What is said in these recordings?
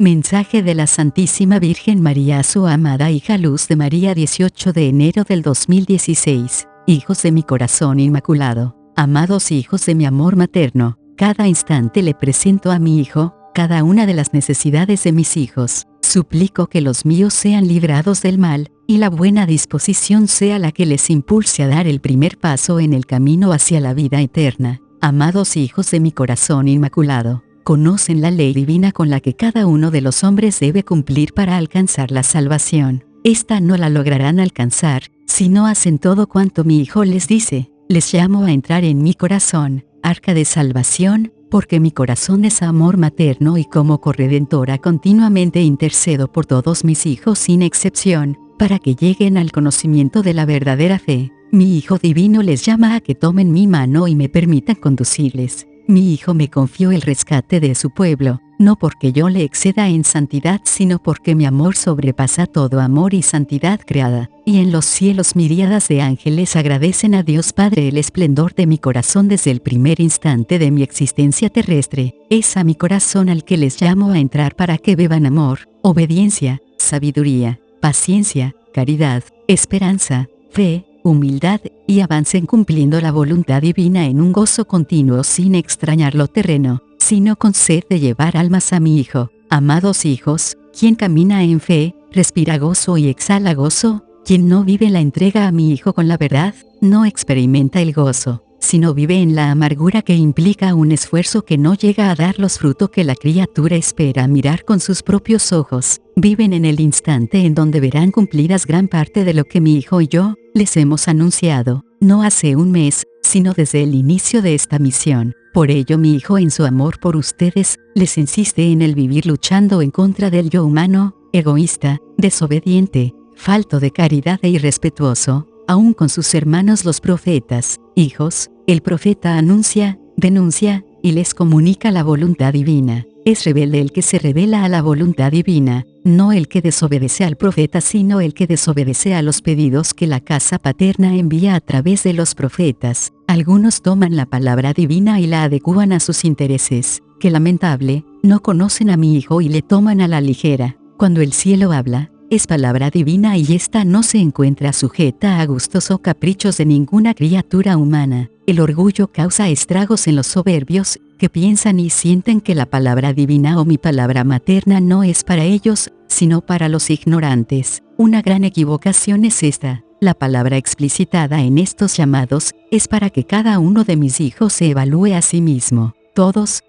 Mensaje de la Santísima Virgen María a su amada hija Luz de María, 18 de enero del 2016. Hijos de mi corazón inmaculado, amados hijos de mi amor materno, cada instante le presento a mi hijo cada una de las necesidades de mis hijos. Suplico que los míos sean librados del mal, y la buena disposición sea la que les impulse a dar el primer paso en el camino hacia la vida eterna. Amados hijos de mi corazón inmaculado, conocen la ley divina con la que cada uno de los hombres debe cumplir para alcanzar la salvación. Esta no la lograrán alcanzar si no hacen todo cuanto mi hijo les dice. Les llamo a entrar en mi corazón, arca de salvación, porque mi corazón es amor materno y como corredentora continuamente intercedo por todos mis hijos sin excepción, para que lleguen al conocimiento de la verdadera fe. Mi Hijo Divino les llama a que tomen mi mano y me permitan conducirles. Mi Hijo me confió el rescate de su pueblo, no porque yo le exceda en santidad, sino porque mi amor sobrepasa todo amor y santidad creada. Y en los cielos miríadas de ángeles agradecen a Dios Padre el esplendor de mi corazón desde el primer instante de mi existencia terrestre. Es a mi corazón al que les llamo a entrar para que beban amor, obediencia, sabiduría, paciencia, caridad, esperanza, fe, humildad, y avancen cumpliendo la voluntad divina en un gozo continuo sin extrañar lo terreno, sino con sed de llevar almas a mi Hijo. Amados hijos, quien camina en fe, respira gozo y exhala gozo. Quien no vive la entrega a mi Hijo con la verdad, no experimenta el gozo, sino vive en la amargura que implica un esfuerzo que no llega a dar los frutos que la criatura espera mirar con sus propios ojos. Viven en el instante en donde verán cumplidas gran parte de lo que mi Hijo y yo les hemos anunciado, no hace un mes, sino desde el inicio de esta misión. Por ello mi Hijo, en su amor por ustedes, les insiste en el vivir luchando en contra del yo humano, egoísta, desobediente, falto de caridad e irrespetuoso, aun con sus hermanos los profetas. Hijos, el profeta anuncia, denuncia, y les comunica la voluntad divina. Es rebelde el que se revela a la voluntad divina, no el que desobedece al profeta, sino el que desobedece a los pedidos que la casa paterna envía a través de los profetas. Algunos toman la palabra divina y la adecúan a sus intereses. Qué lamentable, no conocen a mi Hijo y le toman a la ligera. Cuando el cielo habla, es palabra divina y ésta no se encuentra sujeta a gustos o caprichos de ninguna criatura humana. El orgullo causa estragos en los soberbios, que piensan y sienten que la palabra divina o mi palabra materna no es para ellos, sino para los ignorantes. Una gran equivocación es esta. La palabra explicitada en estos llamados, es para que cada uno de mis hijos se evalúe a sí mismo. Todos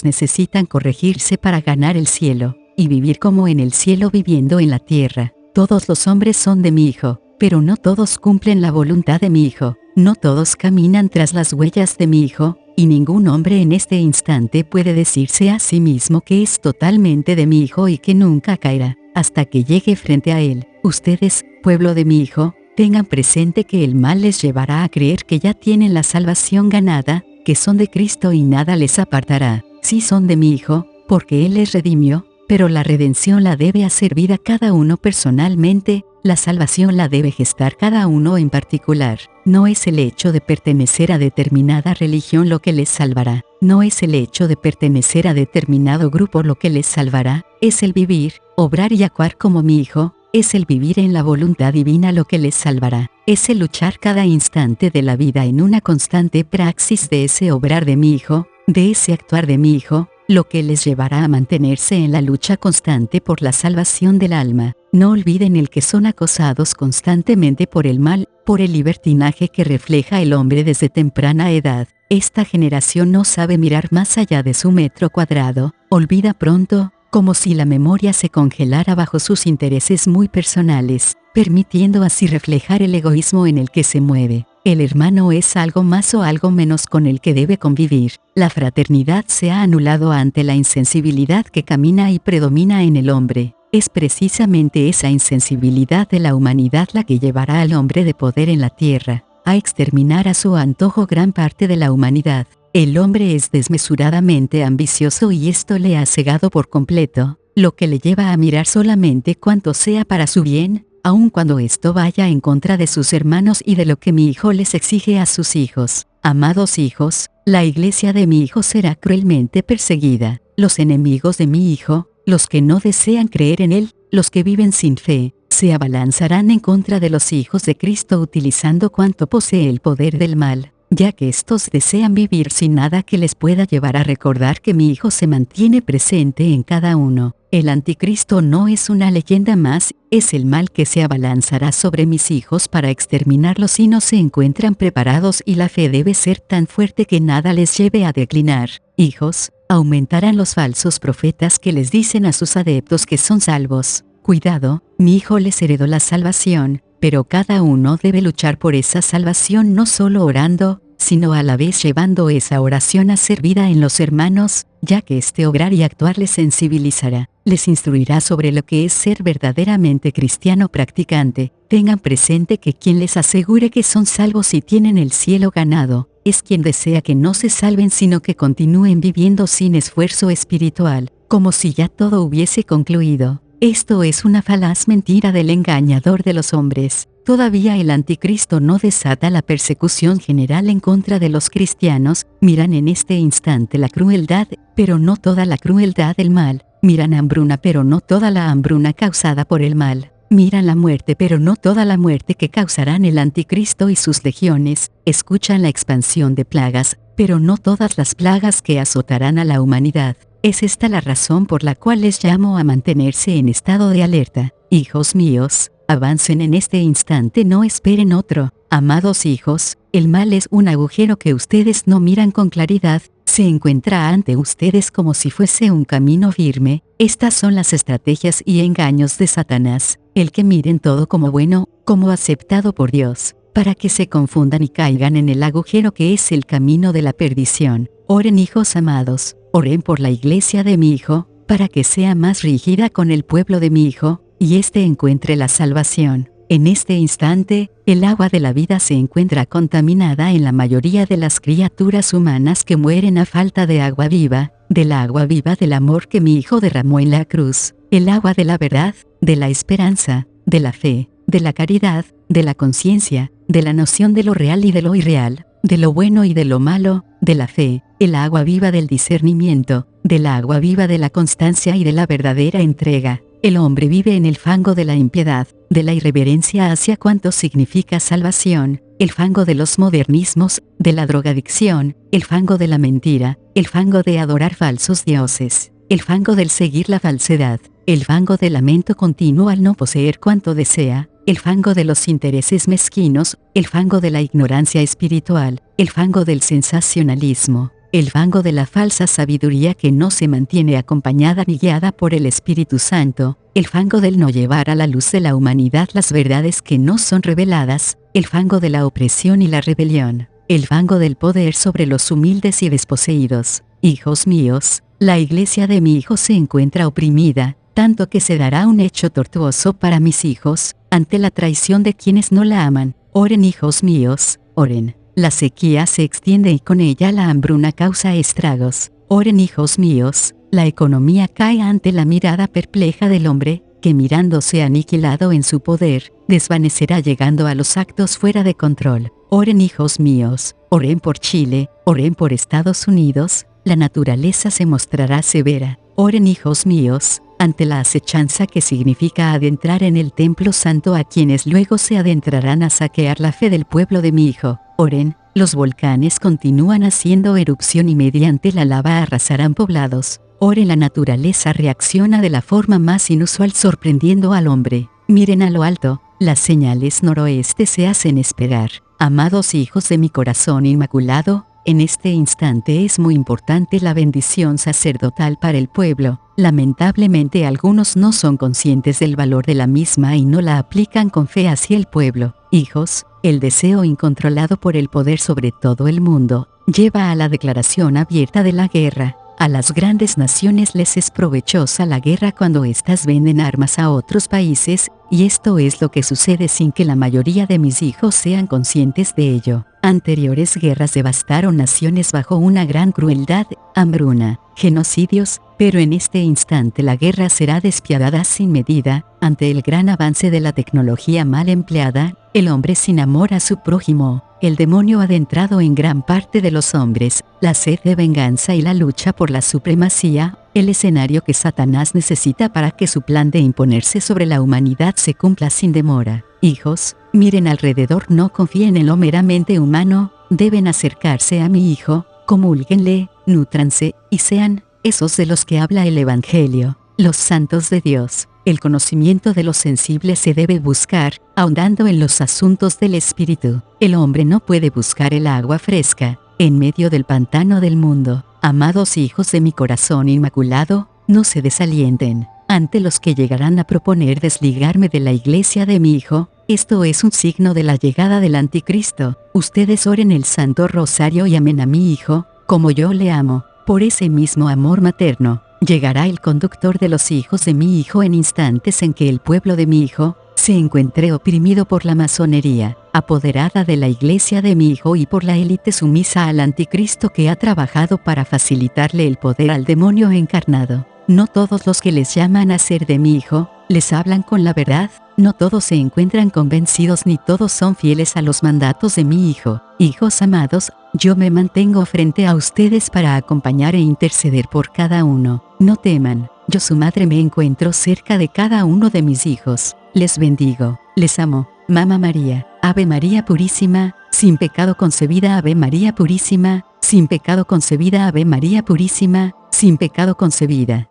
necesitan corregirse para ganar el cielo, y vivir como en el cielo viviendo en la tierra. Todos los hombres son de mi Hijo, pero no todos cumplen la voluntad de mi Hijo. No todos caminan tras las huellas de mi Hijo, y ningún hombre en este instante puede decirse a sí mismo que es totalmente de mi Hijo y que nunca caerá, hasta que llegue frente a Él. Ustedes, pueblo de mi Hijo, tengan presente que el mal les llevará a creer que ya tienen la salvación ganada, que son de Cristo y nada les apartará. Sí son de mi Hijo, porque Él les redimió, pero la redención la debe hacer vida cada uno personalmente. La salvación la debe gestar cada uno en particular. No es el hecho de pertenecer a determinada religión lo que les salvará. No es el hecho de pertenecer a determinado grupo lo que les salvará. Es el vivir, obrar y actuar como mi Hijo. Es el vivir en la voluntad divina lo que les salvará. Es el luchar cada instante de la vida en una constante praxis de ese obrar de mi Hijo, de ese actuar de mi Hijo, lo que les llevará a mantenerse en la lucha constante por la salvación del alma. No olviden el que son acosados constantemente por el mal, por el libertinaje que refleja el hombre desde temprana edad. Esta generación no sabe mirar más allá de su metro cuadrado, olvida pronto, como si la memoria se congelara bajo sus intereses muy personales, permitiendo así reflejar el egoísmo en el que se mueve. El hermano es algo más o algo menos con el que debe convivir. La fraternidad se ha anulado ante la insensibilidad que camina y predomina en el hombre. Es precisamente esa insensibilidad de la humanidad la que llevará al hombre de poder en la tierra, a exterminar a su antojo gran parte de la humanidad. El hombre es desmesuradamente ambicioso y esto le ha cegado por completo, lo que le lleva a mirar solamente cuanto sea para su bien, aun cuando esto vaya en contra de sus hermanos y de lo que mi Hijo les exige a sus hijos. Amados hijos, la iglesia de mi Hijo será cruelmente perseguida. Los enemigos de mi Hijo, Los que no desean creer en Él, los que viven sin fe, se abalanzarán en contra de los hijos de Cristo utilizando cuanto posee el poder del mal, ya que estos desean vivir sin nada que les pueda llevar a recordar que mi Hijo se mantiene presente en cada uno. El anticristo no es una leyenda más, es el mal que se abalanzará sobre mis hijos para exterminarlos si no se encuentran preparados, y la fe debe ser tan fuerte que nada les lleve a declinar. Hijos, aumentarán los falsos profetas que les dicen a sus adeptos que son salvos. Cuidado, mi hijo les heredó la salvación, pero cada uno debe luchar por esa salvación no solo orando, sino a la vez llevando esa oración a ser vida en los hermanos, ya que este obrar y actuar les sensibilizará, les instruirá sobre lo que es ser verdaderamente cristiano practicante. Tengan presente que quien les asegure que son salvos y tienen el cielo ganado, es quien desea que no se salven sino que continúen viviendo sin esfuerzo espiritual, como si ya todo hubiese concluido. Esto es una falaz mentira del engañador de los hombres. Todavía el anticristo no desata la persecución general en contra de los cristianos. Miran en este instante la crueldad, pero no toda la crueldad del mal. Miran hambruna, pero no toda la hambruna causada por el mal. Miran la muerte, pero no toda la muerte que causarán el anticristo y sus legiones. Escuchan la expansión de plagas, pero no todas las plagas que azotarán a la humanidad. Es esta la razón por la cual les llamo a mantenerse en estado de alerta. Hijos míos, avancen en este instante, no esperen otro. Amados hijos, el mal es un agujero que ustedes no miran con claridad, se encuentra ante ustedes como si fuese un camino firme. Estas son las estrategias y engaños de Satanás, el que miren todo como bueno, como aceptado por Dios, para que se confundan y caigan en el agujero que es el camino de la perdición. Oren, hijos amados, oren por la iglesia de mi Hijo, para que sea más rígida con el pueblo de mi Hijo, y éste encuentre la salvación. En este instante, el agua de la vida se encuentra contaminada en la mayoría de las criaturas humanas que mueren a falta de agua viva, del agua viva del amor que mi Hijo derramó en la cruz, el agua de la verdad, de la esperanza, de la fe, de la caridad, de la conciencia, de la noción de lo real y de lo irreal, de lo bueno y de lo malo, de la fe, el agua viva del discernimiento, del agua viva de la constancia y de la verdadera entrega. El hombre vive en el fango de la impiedad, de la irreverencia hacia cuanto significa salvación, el fango de los modernismos, de la drogadicción, el fango de la mentira, el fango de adorar falsos dioses, el fango del seguir la falsedad, el fango del lamento continuo al no poseer cuanto desea, el fango de los intereses mezquinos, el fango de la ignorancia espiritual, el fango del sensacionalismo, el fango de la falsa sabiduría que no se mantiene acompañada ni guiada por el Espíritu Santo, el fango del no llevar a la luz de la humanidad las verdades que no son reveladas, el fango de la opresión y la rebelión, el fango del poder sobre los humildes y desposeídos. Hijos míos, la iglesia de mi Hijo se encuentra oprimida, tanto que se dará un hecho tortuoso para mis hijos, ante la traición de quienes no la aman. Oren, hijos míos, oren. La sequía se extiende y con ella la hambruna causa estragos. Oren, hijos míos, la economía cae ante la mirada perpleja del hombre, que mirándose aniquilado en su poder, desvanecerá llegando a los actos fuera de control. Oren, hijos míos, oren por Chile, oren por Estados Unidos, la naturaleza se mostrará severa. Oren, hijos míos, ante la acechanza que significa adentrar en el templo santo a quienes luego se adentrarán a saquear la fe del pueblo de mi Hijo. Oren, los volcanes continúan haciendo erupción y mediante la lava arrasarán poblados. Oren, la naturaleza reacciona de la forma más inusual sorprendiendo al hombre. Miren a lo alto, las señales noroeste se hacen esperar. Amados hijos de mi corazón inmaculado, en este instante es muy importante la bendición sacerdotal para el pueblo. Lamentablemente algunos no son conscientes del valor de la misma y no la aplican con fe hacia el pueblo. Hijos, el deseo incontrolado por el poder sobre todo el mundo, lleva a la declaración abierta de la guerra. A las grandes naciones les es provechosa la guerra cuando éstas venden armas a otros países, y esto es lo que sucede sin que la mayoría de mis hijos sean conscientes de ello. Anteriores guerras devastaron naciones bajo una gran crueldad, hambruna, genocidios, pero en este instante la guerra será despiadada sin medida, ante el gran avance de la tecnología mal empleada, el hombre sin amor a su prójimo, el demonio adentrado en gran parte de los hombres, la sed de venganza y la lucha por la supremacía, el escenario que Satanás necesita para que su plan de imponerse sobre la humanidad se cumpla sin demora. Hijos, miren alrededor, no confíen en lo meramente humano, deben acercarse a mi Hijo, comúlguenle, nútranse, y sean esos de los que habla el Evangelio, los santos de Dios. El conocimiento de lo sensible se debe buscar, ahondando en los asuntos del espíritu. El hombre no puede buscar el agua fresca, en medio del pantano del mundo. Amados hijos de mi corazón inmaculado, no se desalienten ante los que llegarán a proponer desligarme de la iglesia de mi Hijo. Esto es un signo de la llegada del anticristo. Ustedes oren el Santo Rosario y amen a mi Hijo, como yo le amo. Por ese mismo amor materno, llegará el conductor de los hijos de mi Hijo en instantes en que el pueblo de mi Hijo se encuentre oprimido por la masonería, apoderada de la iglesia de mi Hijo y por la élite sumisa al anticristo que ha trabajado para facilitarle el poder al demonio encarnado. No todos los que les llaman a ser de mi Hijo, les hablan con la verdad, no todos se encuentran convencidos ni todos son fieles a los mandatos de mi Hijo. Hijos amados, yo me mantengo frente a ustedes para acompañar e interceder por cada uno. No teman, yo su madre me encuentro cerca de cada uno de mis hijos. Les bendigo, les amo. Mamá María, Ave María Purísima, sin pecado concebida. Ave María Purísima, sin pecado concebida. Ave María Purísima, sin pecado concebida.